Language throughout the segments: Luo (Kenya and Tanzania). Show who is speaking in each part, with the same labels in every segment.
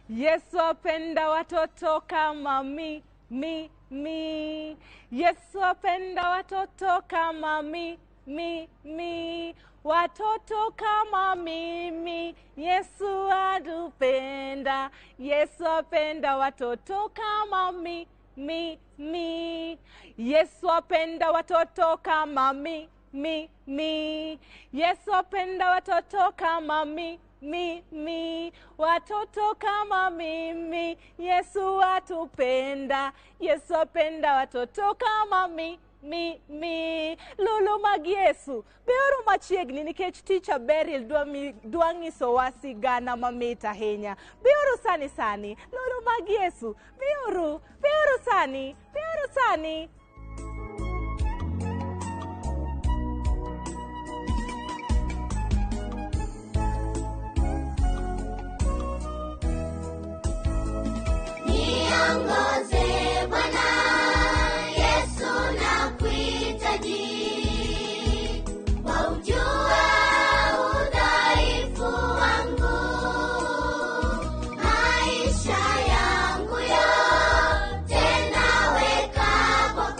Speaker 1: Yesu apenda watoto kama mi. Yesu apenda watoto kama mi. Watoto kama mimi, Yesu atupenda. Yesu apenda watoto kama mi. Yesu apenda watoto kama mi. Yesu apenda watoto kama mi. Watoto kama mimi, Yesu atupenda. Yesu apenda watoto kama mi. Lulu mag Yesu beoru machiegni nikech teacher Beryl dwangi sowasi gana mamita ahinya. Beoru sani Lulu mag Yesu beoru sani.
Speaker 2: Niongoze Bwana Yesu nakuhitaji, waujua udhaifu wangu, maisha yangu yote naweka kwako.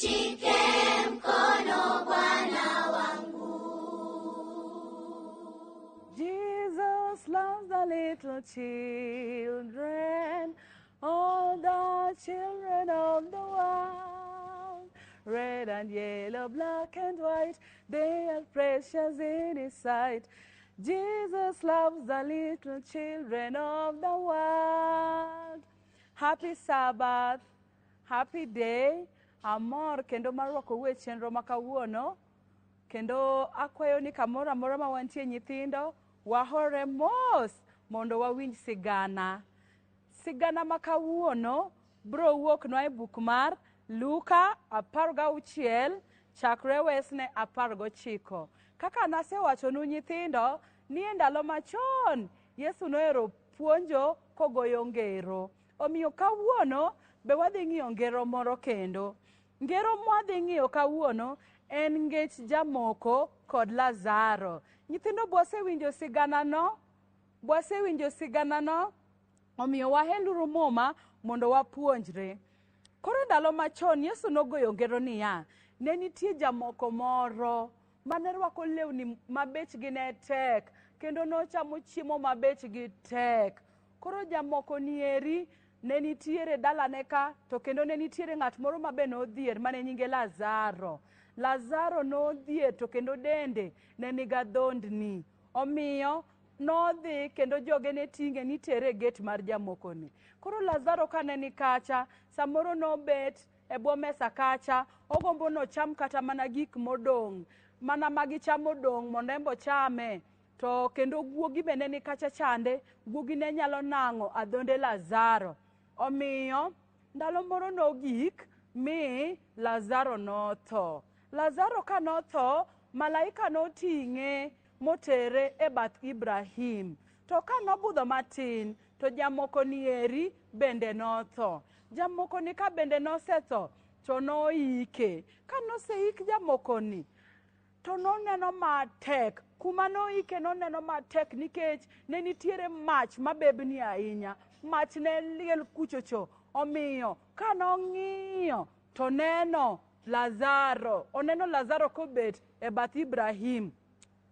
Speaker 2: nishike mkono Bwana wangu.
Speaker 1: Jesus loves the little children, all the children of the world. Red and yellow, black and white, they are precious in His sight. Jesus loves the little children of the world. Happy Sabbath, happy day. Amor kendo marwako we chenro makawuono. Kendo akwayo ni kamoro amora ma wantie nyithindo, wahore mos mondo wawinj sigana. Sigana makawuono bro wuok no e buk mar Luka 16 chakre wesne 19. Kaka nasewacho nu nyithindo, ni e ndalo machon Yesu nohero puonjo kogoyo ngero. Omiyo kawuono be wadhi ng'iyo ngero moro kendo. Ngero mwadhi ng'iyo kawuono en ngech jamoko kod Lazaro. Nyithindo bwasewinjo sigana no? Bwasewinjo sigana no? Omiyo waheluru muma mondo wapuonjre. Koro ndalo machon Yesu nogoyo ngero niya, ne nitie jamoko moro mane rwako lewni mabechgi ne tek, kendo nochamo chiemo mabechgi tek. Koro jamoko nieri ne nitiere dalane ka, to kendo ne nitiere ng'at moro mabe nodhier mane nyinge Lazaro. Lazaro nodhier to kendo dende ne niga dhondni. Omiyo nodhi kendo joge ne ting'e ni tere e gate mar jamokoni. Koro Lazaro kane ni kacha, samoro nobet e bwo mesa kacha, ogombo nocham kata mana gik modong', mana magichamo dong' mondo embo chame. To kendo guogi be ne ni kacha chande, guogi ne nyalo nang'o adhonde Lazaro. Omiyo ndalo moro nogik mi Lazaro notho. Lazaro ka notho, malaika noting'e motere e bath Ibrahim. To ka nobudho matin, to jamoko nieri bende notho. Jamoko ni ka bende nosetho, to noike. Ka noseik jamoko ni, to noneno matek. Kuma noike noneno matek nikech ne nitiere mach mabebni ahinya. Mach ne liel kuchocho. Omiyo ka nong'iyo to neno Lazaro. Oneno Lazaro kobet e bath Ibrahim.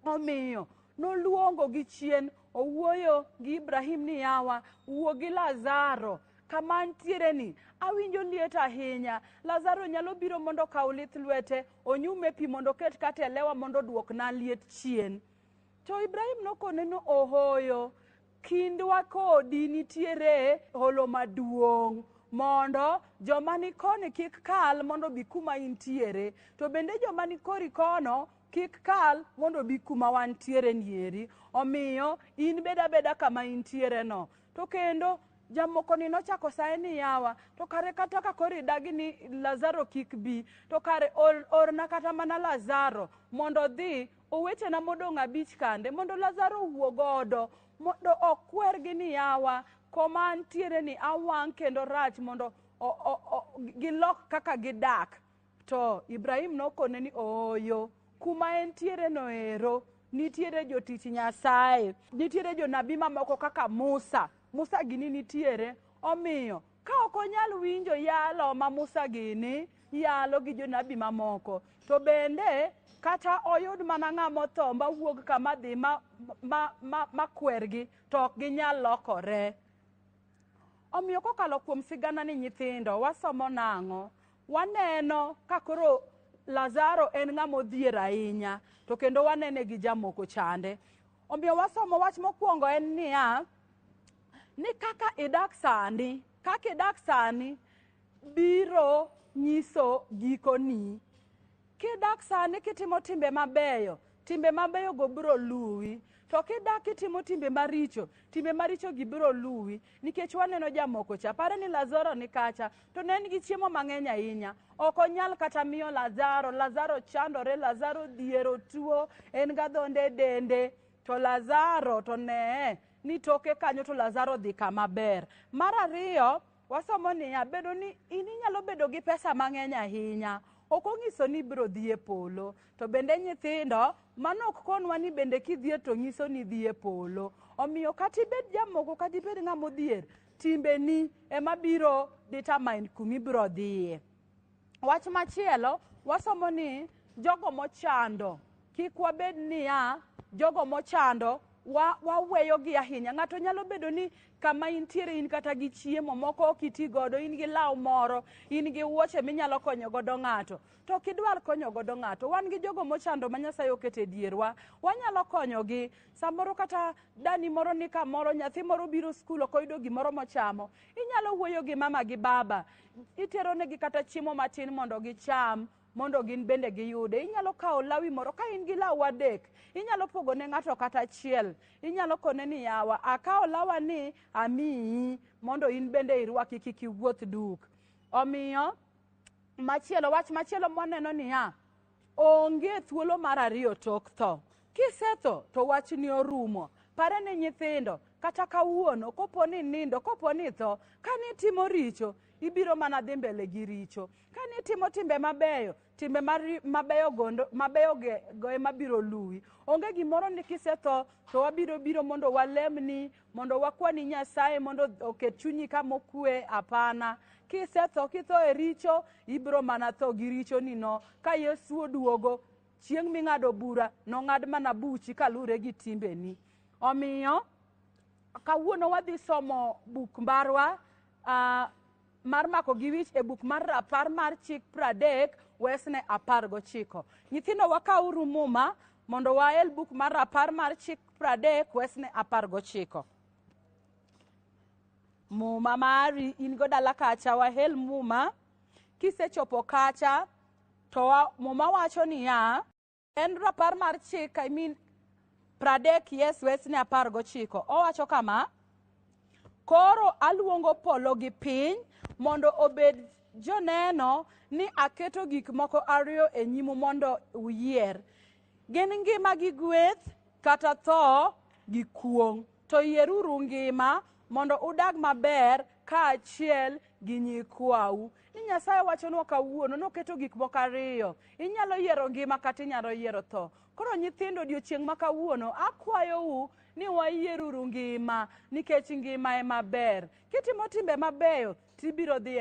Speaker 1: Omiyo noluongo gi chien, owuoyo gi Ibrahim ni yawa, wuo gi Lazaro. Kama ntiere ni, awinjo liet ahinya. Lazaro nyalo biro mondo kaw lith lwete, onyume pi mondo ket kata lewa mondo duok na liet chien. To Ibrahim nokone no ohoyo, kindwa kodi nitiere holo maduong', mondo joma ni koni kik kal mondo bi kuma intiere, to bende joma ni kori kono kik kal mondo bi kuma wantiere nieri. Omiyo in beda beda kama intiere no. To kendo jamoko ni nochako saye ni yawa, to kare kata ka kori dagi ni Lazaro kik bi, to kare orna kata mana Lazaro mondo dhi oweche na modong' 5 kande, mondo Lazaro wuo godo, mondo okwergi ni yawa, koma ntiere ni awang' kendo rach mondo gilok kaka gidak. To Ibrahim nokone ni oyo, kuma entiere noero, nitiere jotich Nyasaye, nitiere jonabi mamoko kaka Musa. Musa gini nitiere. Omiyo ka ok onyal winjo yalo ma Musa gini yalo gi jonabi mamoko, to bende kata oyud mana ng'ama otho mawuog kama dhi makwergi, to ok ginyal lokore. Omiyo kokalo kuom sigana ni nyithindo, wasomo nang'o? Waneno ka koro Lazaro en ng'ama odhier ahinya, to kendo wanene gi jamoko chande. Omiyo wasomo wach mokwongo en niya, ni kaka idak sani biro nyiso gikoni. Kidak sani kitimo timbe mabeyo go biro luwi. To kidak kitimo timbe maricho gi biro luwi. Nikech waneno jamoko cha, pare ni Lazaro ni kacha, to ne en gi chiemo mang'eny ahinya. Ok onyal kata miyo Lazaro chandore, Lazaro dhiero, tuo, en ga dhonde dende. To Lazaro to ne ni toke kanyo to Lazaro dhi kama ber. Mar ariyo, wasomo niya, bedo ni inyalo bedo gi pesa mang'eny ahinya, ok ong'iso ni biro dhi e polo. To bende nyithindo, mano ok konwa ni bende kidhier to ng'iso ni dhi e polo. Omiyo kata ibed jamoko, kata ibed ng'ama odhier, timbeni ema biro determine kuma ibiro dhiye.
Speaker 3: Wach machielo wasomo ni jogo mochando. Kik wabed niya jogo mochando waweyo gi ahinya. Ng'ato nyalo bedo ni kama intiere in kata gi chiemo moko ok iti godo, in gi law moro, in gi wuoche minyalo konyo godo ng'ato. To kidwar konyo godo ng'ato, wan gi jogo mochando ma Nyasaye oketo e dierwa, wanyalo konyogi. Samoro kata dani moro ni kamoro, nyathi moro biro skul ok oyudo gimoro mochamo, inyalo wuoyo gi mama gi baba, itero negi kata chiemo matin mondo gicham, mondo gin bende giyude. Inyalo kawo lawi moro, ka in gi law adek, inyalo pogo ne ng'ato kata achiel. Inyalo kone ni yawa, akawo lawa ni amiyi mondo in bende irwaki kik iwuoth duk. Omiyo machielo, wach machielo mwaneno niya, onge thuolo mar ariyo tok tho. Kisetho to wach ni orumo. Pare ne nyithindo kata kawuono, kopo ni nindo, kopo ni tho, kani timo richo, ibiro mana dhi mbele gi richo. Kani timo timbe mabeyo, timbe mabeyo go ema biro luwi. Onge gimoro ni kisetho to wabiro biro mondo walemni, mondo wakwani Nyasaye mondo oket chunyi kama okwe. Apana. Kisetho, kitho e richo, ibiro mana tho gi richo nino. Ka Yesu oduogo, chieng' ming'ado bura, nong'ad mana buchi kalure gi timbeni. Omiyo kawuono wadhi somo buk marwa mar mako gi wich e buk mar Rapar mar Chik 30 wesne 19. Nyithindo wakauru muma mondo wael buk mar Rapar mar Chik 30 wesne 19. Muma mari in go dala kacha, wahel muma. Kisechopo kacha to muma wacho niya, en Rapar mar Chik 30 yes wesne 19. Owacho kama: koro aluongo polo gi piny mondo obed joneno ni aketo gik moko ariyo e nyimu mondo uyier. Gin ngima gi gweth kata tho gi kuong'. To yieruru ngima mondo udag maber kaachiel gi nyikwau. Ni Nyasaye wachonwa kawuono noketo gik moko ariyo. Inyalo yiero ngima kata inyalo yiero tho. Koro nyithindo, odiochieng' ma kawuono akwayou ni wayieruru ngima, nikech ngima ema ber. Kitimo timbe mabeyo tibiro dhi